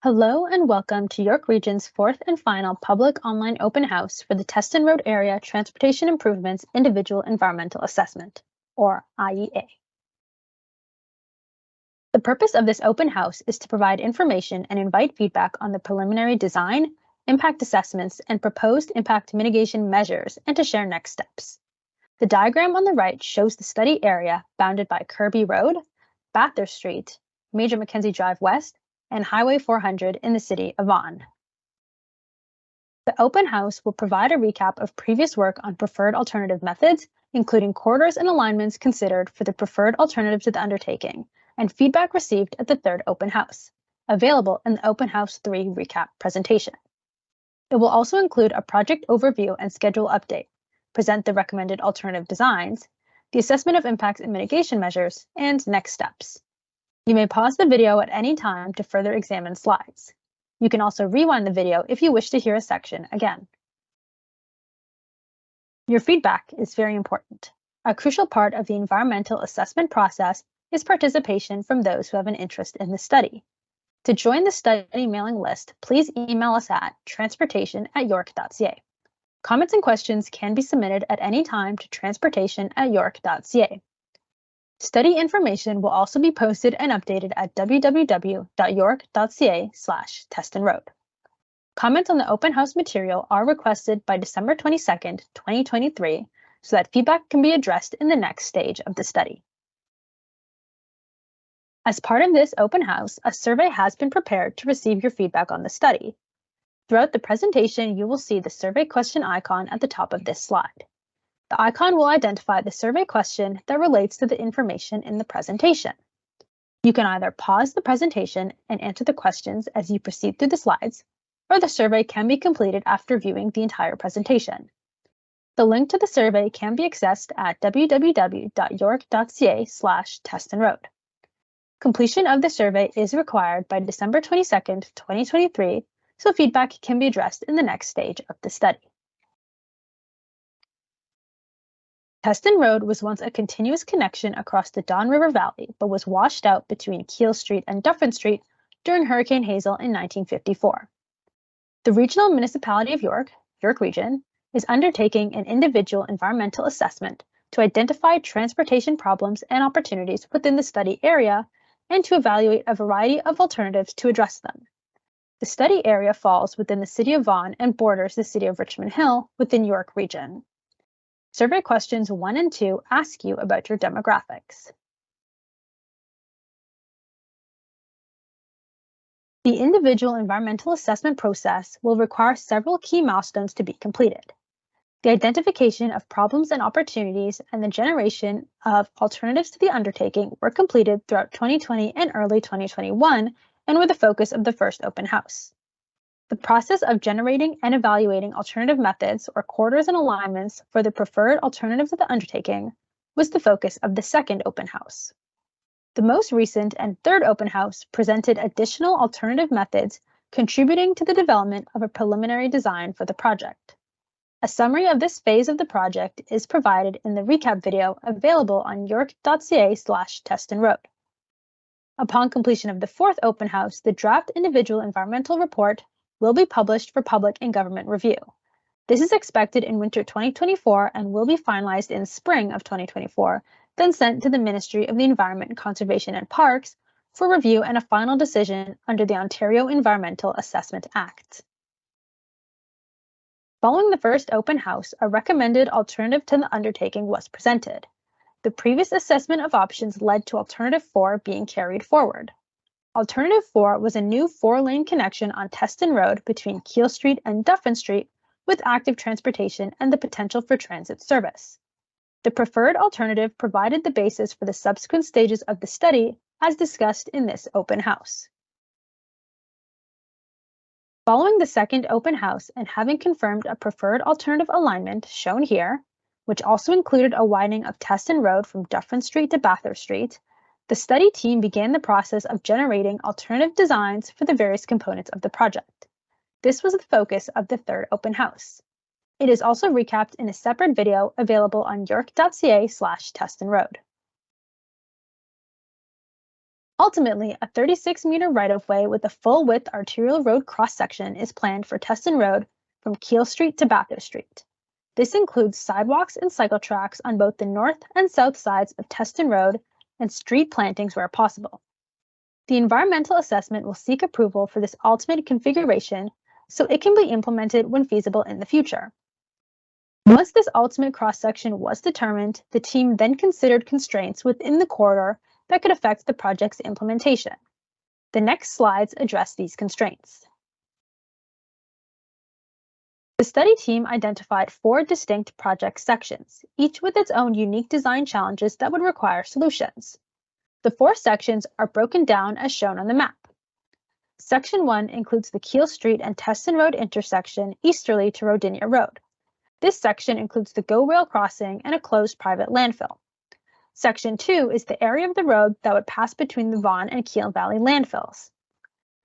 Hello and welcome to York Region's fourth and final public online open house for the Teston Road Area Transportation Improvements Individual Environmental Assessment, or IEA. The purpose of this open house is to provide information and invite feedback on the preliminary design, impact assessments, and proposed impact mitigation measures, and to share next steps. The diagram on the right shows the study area bounded by Kirby Road, Bathurst Street, Major Mackenzie Drive West, and Highway 400 in the city of Vaughan. The open house will provide a recap of previous work on preferred alternative methods, including corridors and alignments considered for the preferred alternative to the undertaking, and feedback received at the third open house, available in the Open House 3 recap presentation. It will also include a project overview and schedule update, present the recommended alternative designs, the assessment of impacts and mitigation measures, and next steps. You may pause the video at any time to further examine slides. You can also rewind the video if you wish to hear a section again. Your feedback is very important. A crucial part of the environmental assessment process is participation from those who have an interest in the study. To join the study mailing list, please email us at transportation@york.ca. Comments and questions can be submitted at any time to transportation@york.ca. Study information will also be posted and updated at www.york.ca/testonroad. Comments on the open house material are requested by December 22nd, 2023, so that feedback can be addressed in the next stage of the study. As part of this open house, a survey has been prepared to receive your feedback on the study. Throughout the presentation, you will see the survey question icon at the top of this slide. The icon will identify the survey question that relates to the information in the presentation. You can either pause the presentation and answer the questions as you proceed through the slides, or the survey can be completed after viewing the entire presentation. The link to the survey can be accessed at www.york.ca/testonroad. Completion of the survey is required by December 22nd, 2023, so feedback can be addressed in the next stage of the study. Teston Road was once a continuous connection across the Don River Valley, but was washed out between Keele Street and Dufferin Street during Hurricane Hazel in 1954. The Regional Municipality of York, York Region, is undertaking an individual environmental assessment to identify transportation problems and opportunities within the study area and to evaluate a variety of alternatives to address them. The study area falls within the City of Vaughan and borders the City of Richmond Hill within York Region. Survey questions 1 and 2 ask you about your demographics. The individual environmental assessment process will require several key milestones to be completed. The identification of problems and opportunities and the generation of alternatives to the undertaking were completed throughout 2020 and early 2021 and were the focus of the first open house. The process of generating and evaluating alternative methods or corridors and alignments for the preferred alternative to the undertaking was the focus of the second open house. The most recent and third open house presented additional alternative methods contributing to the development of a preliminary design for the project. A summary of this phase of the project is provided in the recap video available on york.ca/testonroad. Upon completion of the fourth open house, the draft individual environmental report will be published for public and government review. This is expected in winter 2024 and will be finalized in spring of 2024, then sent to the Ministry of the Environment, Conservation and Parks for review and a final decision under the Ontario Environmental Assessment Act. Following the first open house, a recommended alternative to the undertaking was presented. The previous assessment of options led to Alternative 4 being carried forward. Alternative 4 was a new 4-lane connection on Teston Road between Keele Street and Dufferin Street with active transportation and the potential for transit service. The preferred alternative provided the basis for the subsequent stages of the study as discussed in this open house. Following the second open house and having confirmed a preferred alternative alignment shown here, which also included a widening of Teston Road from Dufferin Street to Bathurst Street, the study team began the process of generating alternative designs for the various components of the project. This was the focus of the third open house. It is also recapped in a separate video available on york.ca/testonroad. Ultimately, a 36-meter right-of-way with a full-width arterial road cross-section is planned for Teston Road from Keel Street to Bathurst Street. This includes sidewalks and cycle tracks on both the north and south sides of Teston Road and street plantings where possible. The environmental assessment will seek approval for this ultimate configuration so it can be implemented when feasible in the future. Once this ultimate cross-section was determined, the team then considered constraints within the corridor that could affect the project's implementation. The next slides address these constraints. The study team identified 4 distinct project sections, each with its own unique design challenges that would require solutions. The 4 sections are broken down as shown on the map. Section 1 includes the Keel Street and Teston Road intersection easterly to Rodinia Road. This section includes the GO rail crossing and a closed private landfill. Section 2 is the area of the road that would pass between the Vaughan and Keel Valley landfills.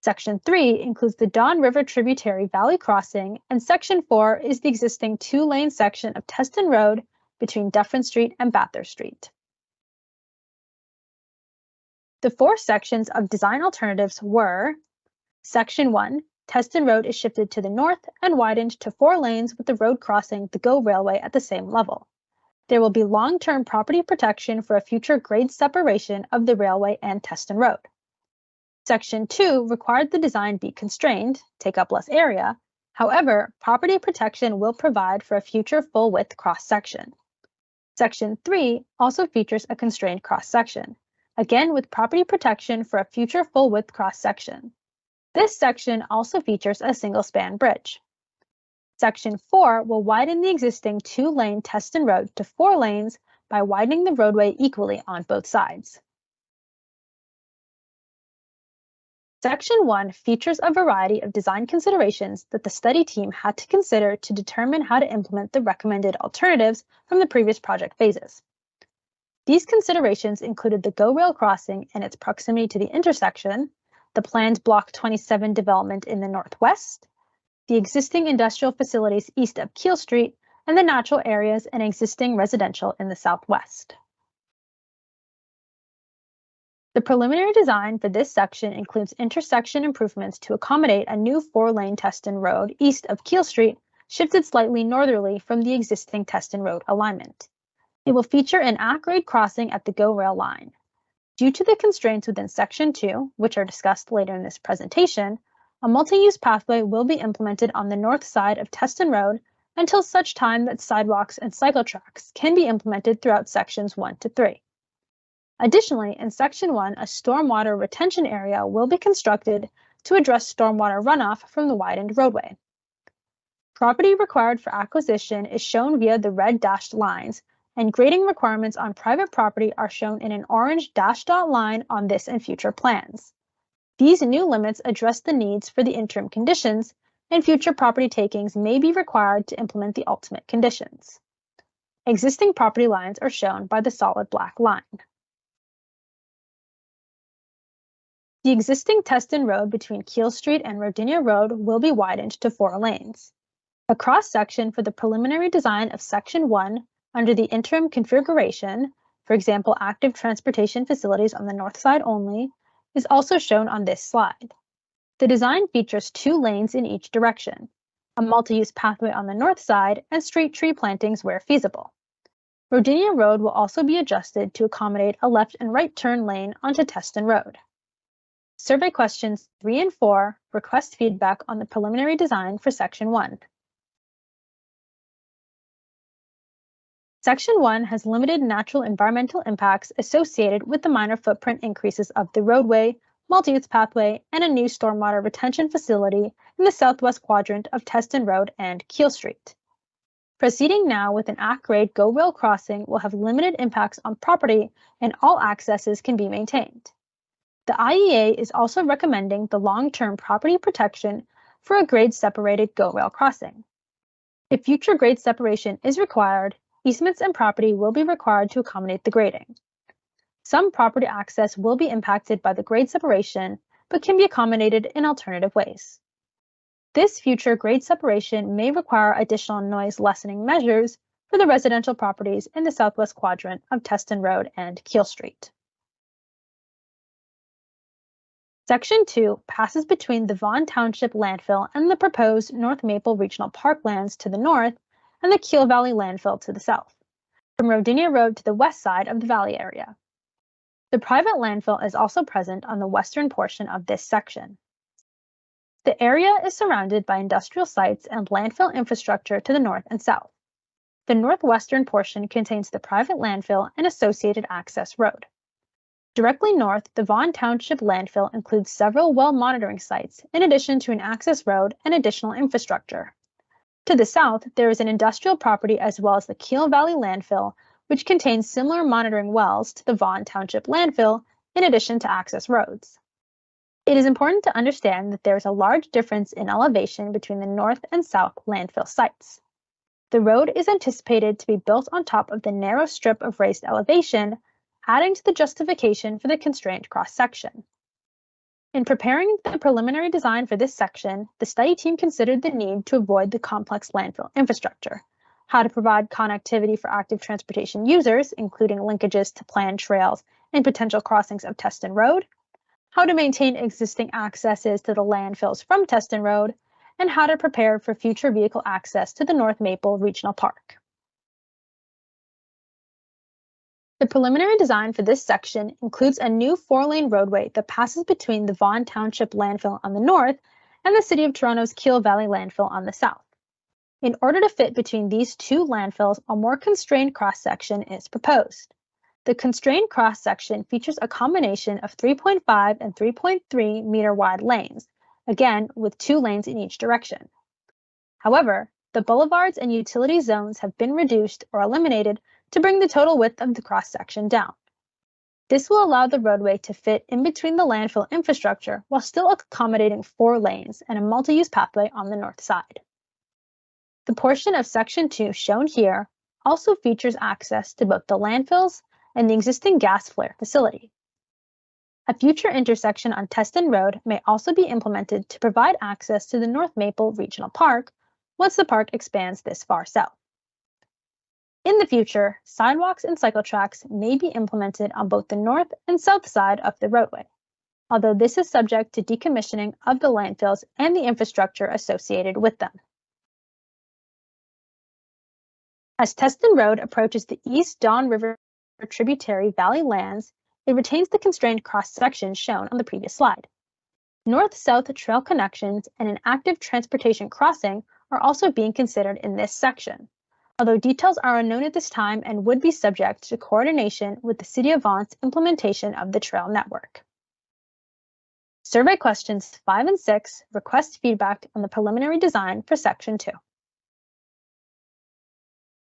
Section 3 includes the Don River tributary valley crossing, and Section 4 is the existing 2-lane section of Teston Road between Dufferin Street and Bathurst Street. The 4 sections of design alternatives were: Section 1, Teston Road is shifted to the north and widened to 4 lanes with the road crossing the GO railway at the same level. There will be long-term property protection for a future grade separation of the railway and Teston Road. Section 2 required the design be constrained, take up less area. However, property protection will provide for a future full-width cross-section. Section 3 also features a constrained cross-section, again with property protection for a future full-width cross-section. This section also features a single-span bridge. Section 4 will widen the existing 2-lane Teston Road to 4 lanes by widening the roadway equally on both sides. Section 1 features a variety of design considerations that the study team had to consider to determine how to implement the recommended alternatives from the previous project phases. These considerations included the GO rail crossing and its proximity to the intersection, the planned Block 27 development in the northwest, the existing industrial facilities east of Keel Street, and the natural areas and existing residential in the southwest. The preliminary design for this section includes intersection improvements to accommodate a new 4-lane Teston Road east of Keel Street, shifted slightly northerly from the existing Teston Road alignment. It will feature an at-grade crossing at the GO rail line. Due to the constraints within Section 2, which are discussed later in this presentation, a multi-use pathway will be implemented on the north side of Teston Road until such time that sidewalks and cycle tracks can be implemented throughout Sections 1 to 3. Additionally, in Section 1, a stormwater retention area will be constructed to address stormwater runoff from the widened roadway. Property required for acquisition is shown via the red dashed lines, and grading requirements on private property are shown in an orange dashed dot line on this and future plans. These new limits address the needs for the interim conditions, and future property takings may be required to implement the ultimate conditions. Existing property lines are shown by the solid black line. The existing Teston Road between Keel Street and Rodinia Road will be widened to 4 lanes. A cross-section for the preliminary design of Section 1 under the interim configuration, for example active transportation facilities on the north side only, is also shown on this slide. The design features 2 lanes in each direction, a multi-use pathway on the north side, and street tree plantings where feasible. Rodinia Road will also be adjusted to accommodate a left and right turn lane onto Teston Road. Survey questions 3 and 4 request feedback on the preliminary design for Section 1. Section 1 has limited natural environmental impacts associated with the minor footprint increases of the roadway, multi-use pathway, and a new stormwater retention facility in the southwest quadrant of Teston Road and Keel Street. Proceeding now with an at-grade GO rail crossing will have limited impacts on property, and all accesses can be maintained. The IEA is also recommending the long-term property protection for a grade-separated GO rail crossing. If future grade separation is required, easements and property will be required to accommodate the grading. Some property access will be impacted by the grade separation, but can be accommodated in alternative ways. This future grade separation may require additional noise lessening measures for the residential properties in the southwest quadrant of Teston Road and Keel Street. Section 2 passes between the Vaughan Township landfill and the proposed North Maple Regional Park lands to the north and the Keel Valley landfill to the south, from Rodinia Road to the west side of the valley area. The private landfill is also present on the western portion of this section. The area is surrounded by industrial sites and landfill infrastructure to the north and south. The northwestern portion contains the private landfill and associated access road. Directly north, the Vaughan Township landfill includes several well monitoring sites, in addition to an access road and additional infrastructure. To the south, there is an industrial property as well as the Keel Valley landfill, which contains similar monitoring wells to the Vaughan Township landfill, in addition to access roads. It is important to understand that there is a large difference in elevation between the north and south landfill sites. The road is anticipated to be built on top of the narrow strip of raised elevation, adding to the justification for the constrained cross-section. In preparing the preliminary design for this section, the study team considered the need to avoid the complex landfill infrastructure, how to provide connectivity for active transportation users, including linkages to planned trails and potential crossings of Teston Road, how to maintain existing accesses to the landfills from Teston Road, and how to prepare for future vehicle access to the North Maple Regional Park. The preliminary design for this section includes a new 4-lane roadway that passes between the Vaughan Township landfill on the north and the City of Toronto's Keel Valley landfill on the south. In order to fit between these two landfills, a more constrained cross-section is proposed. The constrained cross-section features a combination of 3.5 and 3.3 meter wide lanes, again with 2 lanes in each direction. However, the boulevards and utility zones have been reduced or eliminated to bring the total width of the cross-section down. This will allow the roadway to fit in between the landfill infrastructure while still accommodating 4 lanes and a multi-use pathway on the north side. The portion of Section 2 shown here also features access to both the landfills and the existing gas flare facility. A future intersection on Teston Road may also be implemented to provide access to the North Maple Regional Park once the park expands this far south. In the future, sidewalks and cycle tracks may be implemented on both the north and south side of the roadway, although this is subject to decommissioning of the landfills and the infrastructure associated with them. As Teston Road approaches the East Don River tributary valley lands, it retains the constrained cross-section shown on the previous slide. North-south trail connections and an active transportation crossing are also being considered in this section, although details are unknown at this time and would be subject to coordination with the City of Vaughan's implementation of the trail network. Survey questions 5 and 6 request feedback on the preliminary design for Section 2.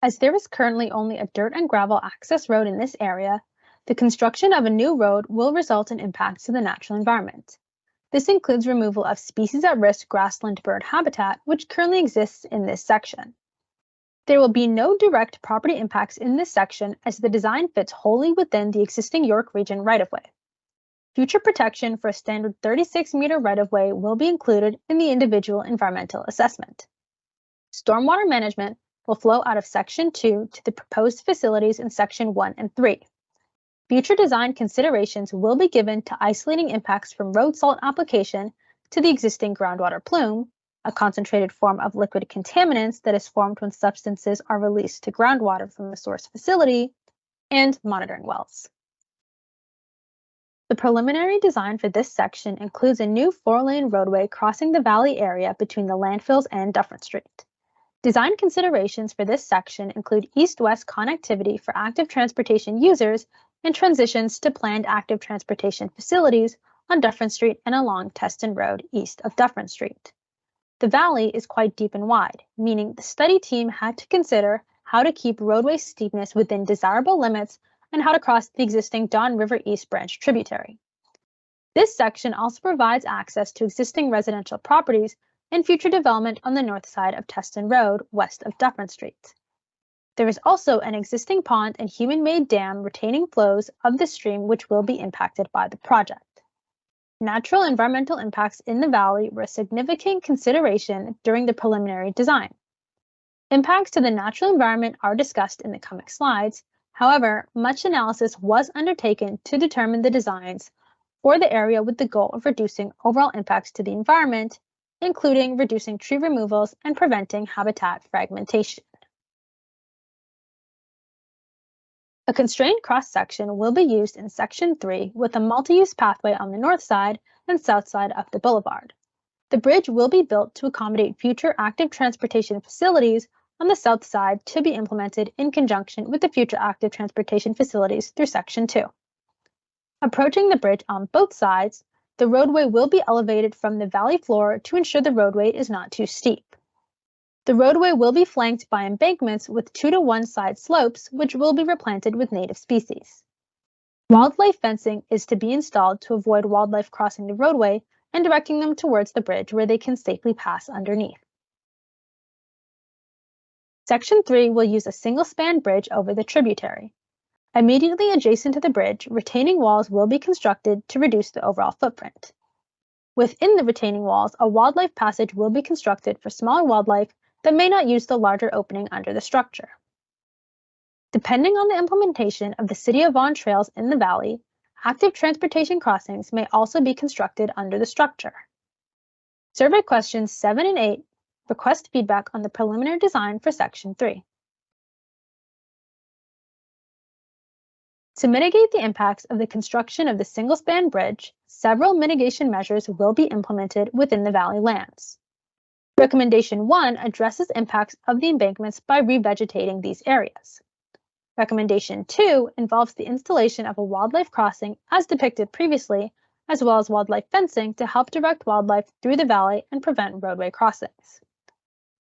As there is currently only a dirt and gravel access road in this area, the construction of a new road will result in impacts to the natural environment. This includes removal of species at risk grassland bird habitat, which currently exists in this section. There will be no direct property impacts in this section as the design fits wholly within the existing York Region right-of-way. Future protection for a standard 36-meter right-of-way will be included in the individual environmental assessment. Stormwater management will flow out of Section 2 to the proposed facilities in Section 1 and 3. Future design considerations will be given to isolating impacts from road salt application to the existing groundwater plume, a concentrated form of liquid contaminants that is formed when substances are released to groundwater from a source facility, and monitoring wells. The preliminary design for this section includes a new 4-lane roadway crossing the valley area between the landfills and Dufferin Street. Design considerations for this section include east-west connectivity for active transportation users and transitions to planned active transportation facilities on Dufferin Street and along Teston Road east of Dufferin Street. The valley is quite deep and wide, meaning the study team had to consider how to keep roadway steepness within desirable limits and how to cross the existing Don River East Branch tributary. This section also provides access to existing residential properties and future development on the north side of Teston Road west of Dufferin Street. There is also an existing pond and human-made dam retaining flows of the stream which will be impacted by the project. Natural environmental impacts in the valley were a significant consideration during the preliminary design. Impacts to the natural environment are discussed in the coming slides. However, much analysis was undertaken to determine the designs for the area with the goal of reducing overall impacts to the environment, including reducing tree removals and preventing habitat fragmentation. A constrained cross-section will be used in Section 3 with a multi-use pathway on the north side and south side of the boulevard. The bridge will be built to accommodate future active transportation facilities on the south side to be implemented in conjunction with the future active transportation facilities through Section 2. Approaching the bridge on both sides, the roadway will be elevated from the valley floor to ensure the roadway is not too steep. The roadway will be flanked by embankments with 2-to-1 side slopes, which will be replanted with native species. Wildlife fencing is to be installed to avoid wildlife crossing the roadway and directing them towards the bridge where they can safely pass underneath. Section 3 will use a single-span bridge over the tributary. Immediately adjacent to the bridge, retaining walls will be constructed to reduce the overall footprint. Within the retaining walls, a wildlife passage will be constructed for smaller wildlife that may not use the larger opening under the structure. Depending on the implementation of the City of Vaughan trails in the valley, active transportation crossings may also be constructed under the structure. Survey questions 7 and 8 request feedback on the preliminary design for Section 3. To mitigate the impacts of the construction of the single-span bridge, several mitigation measures will be implemented within the valley lands. Recommendation 1 addresses impacts of the embankments by revegetating these areas. Recommendation 2 involves the installation of a wildlife crossing as depicted previously, as well as wildlife fencing to help direct wildlife through the valley and prevent roadway crossings.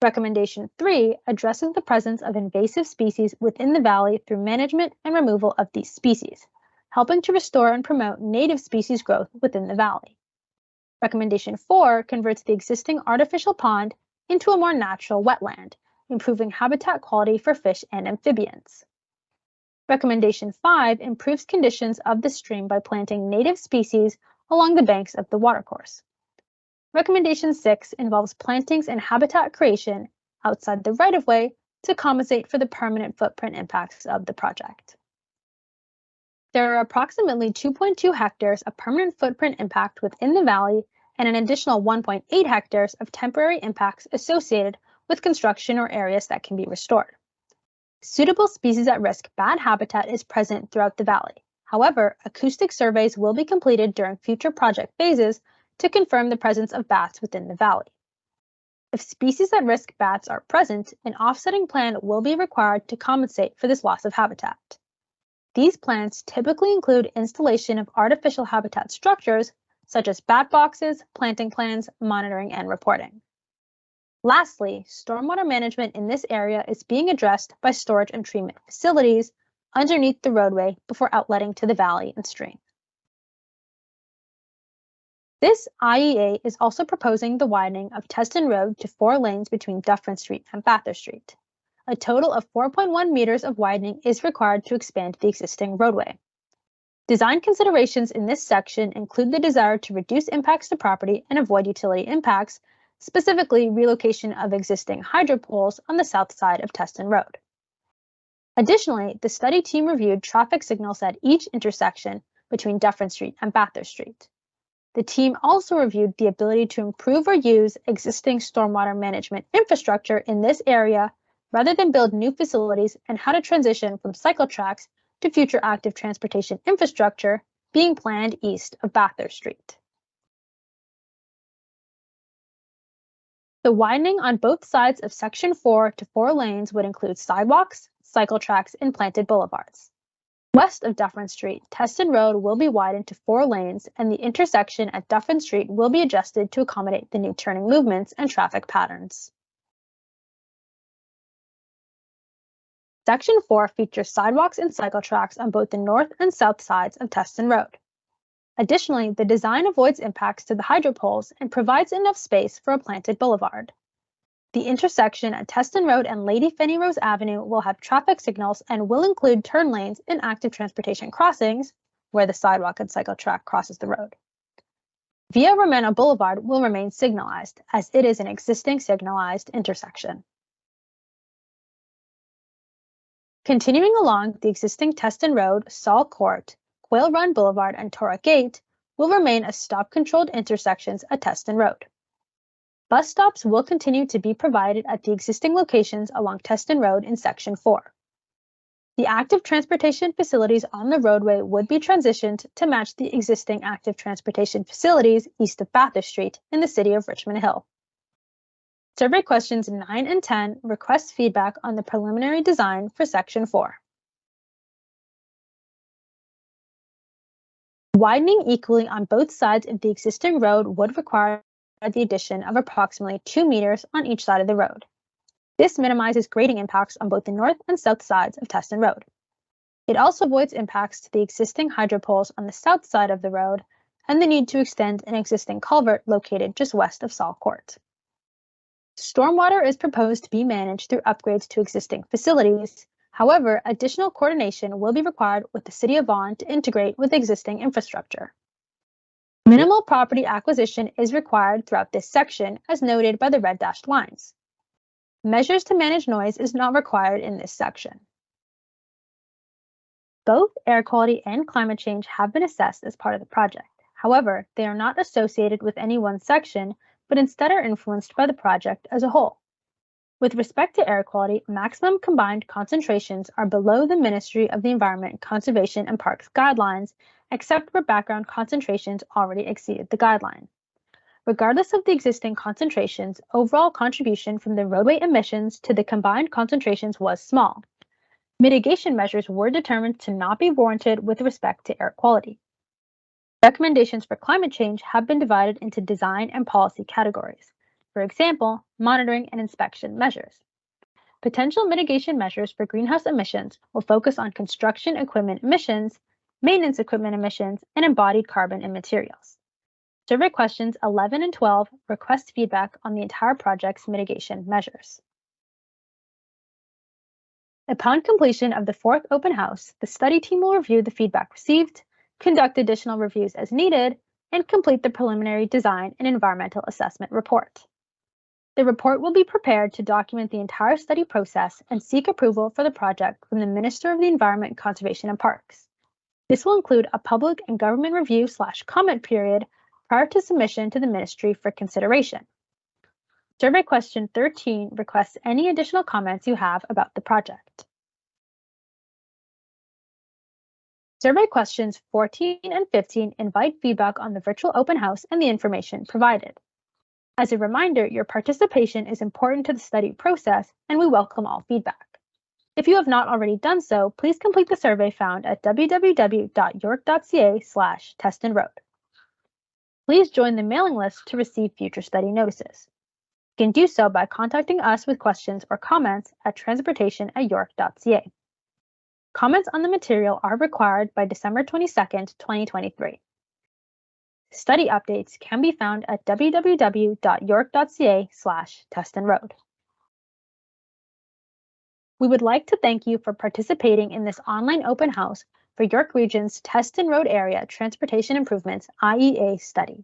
Recommendation 3 addresses the presence of invasive species within the valley through management and removal of these species, helping to restore and promote native species growth within the valley. Recommendation 4 converts the existing artificial pond into a more natural wetland, improving habitat quality for fish and amphibians. Recommendation 5 improves conditions of the stream by planting native species along the banks of the watercourse. Recommendation 6 involves plantings and habitat creation outside the right-of-way to compensate for the permanent footprint impacts of the project. There are approximately 2.2 hectares of permanent footprint impact within the valley and an additional 1.8 hectares of temporary impacts associated with construction or areas that can be restored. Suitable species at risk bat habitat is present throughout the valley. However, acoustic surveys will be completed during future project phases to confirm the presence of bats within the valley. If species at risk bats are present, an offsetting plan will be required to compensate for this loss of habitat. These plans typically include installation of artificial habitat structures such as bat boxes, planting plans, monitoring, and reporting. Lastly, stormwater management in this area is being addressed by storage and treatment facilities underneath the roadway before outletting to the valley and stream. This IEA is also proposing the widening of Teston Road to 4 lanes between Dufferin Street and Bathurst Street. A total of 4.1 meters of widening is required to expand the existing roadway. Design considerations in this section include the desire to reduce impacts to property and avoid utility impacts, specifically relocation of existing hydro poles on the south side of Teston Road. Additionally, the study team reviewed traffic signals at each intersection between Dufferin Street and Bathurst Street. The team also reviewed the ability to improve or use existing stormwater management infrastructure in this area rather than build new facilities and how to transition from cycle tracks to future active transportation infrastructure being planned east of Bathurst Street. The widening on both sides of Section 4 to 4 lanes would include sidewalks, cycle tracks, and planted boulevards. West of Dufferin Street, Teston Road will be widened to 4 lanes, and the intersection at Dufferin Street will be adjusted to accommodate the new turning movements and traffic patterns. Section 4 features sidewalks and cycle tracks on both the north and south sides of Teston Road. Additionally, the design avoids impacts to the hydro poles and provides enough space for a planted boulevard. The intersection at Teston Road and Lady Fanny Rose Avenue will have traffic signals and will include turn lanes and active transportation crossings where the sidewalk and cycle track crosses the road. Via Romano Boulevard will remain signalized as it is an existing signalized intersection. Continuing along the existing Teston Road, Saul Court, Quail Run Boulevard, and Torah Gate will remain as stop-controlled intersections at Teston Road. Bus stops will continue to be provided at the existing locations along Teston Road in Section 4. The active transportation facilities on the roadway would be transitioned to match the existing active transportation facilities east of Bathurst Street in the city of Richmond Hill. Survey questions 9 and 10 request feedback on the preliminary design for Section 4. Widening equally on both sides of the existing road would require the addition of approximately 2 meters on each side of the road. This minimizes grading impacts on both the north and south sides of Teston Road. It also avoids impacts to the existing hydropoles on the south side of the road and the need to extend an existing culvert located just west of Saul Court. Stormwater is proposed to be managed through upgrades to existing facilities. However, additional coordination will be required with the City of Vaughan to integrate with existing infrastructure. Minimal property acquisition is required throughout this section, as noted by the red dashed lines. Measures to manage noise is not required in this section. Both air quality and climate change have been assessed as part of the project. However, they are not associated with any one section, but instead are influenced by the project as a whole. With respect to air quality, maximum combined concentrations are below the Ministry of the Environment, Conservation and Parks guidelines, except where background concentrations already exceeded the guideline. Regardless of the existing concentrations, overall contribution from the roadway emissions to the combined concentrations was small. Mitigation measures were determined to not be warranted with respect to air quality. Recommendations for climate change have been divided into design and policy categories. For example, monitoring and inspection measures. Potential mitigation measures for greenhouse emissions will focus on construction equipment emissions, maintenance equipment emissions, and embodied carbon in materials. Survey questions 11 and 12 request feedback on the entire project's mitigation measures. Upon completion of the 4th open house, the study team will review the feedback received, conduct additional reviews as needed, and complete the preliminary design and environmental assessment report. The report will be prepared to document the entire study process and seek approval for the project from the Minister of the Environment, Conservation and Parks. This will include a public and government review/comment period prior to submission to the Ministry for consideration. Survey question 13 requests any additional comments you have about the project. Survey questions 14 and 15 invite feedback on the virtual open house and the information provided. As a reminder, your participation is important to the study process, and we welcome all feedback. If you have not already done so, please complete the survey found at www.york.ca/testonroad. Please join the mailing list to receive future study notices. You can do so by contacting us with questions or comments at transportation@york.ca. Comments on the material are required by December 22nd, 2023. Study updates can be found at www.york.ca/testonroad. We would like to thank you for participating in this online open house for York Region's Teston Road Area Transportation Improvements IEA study.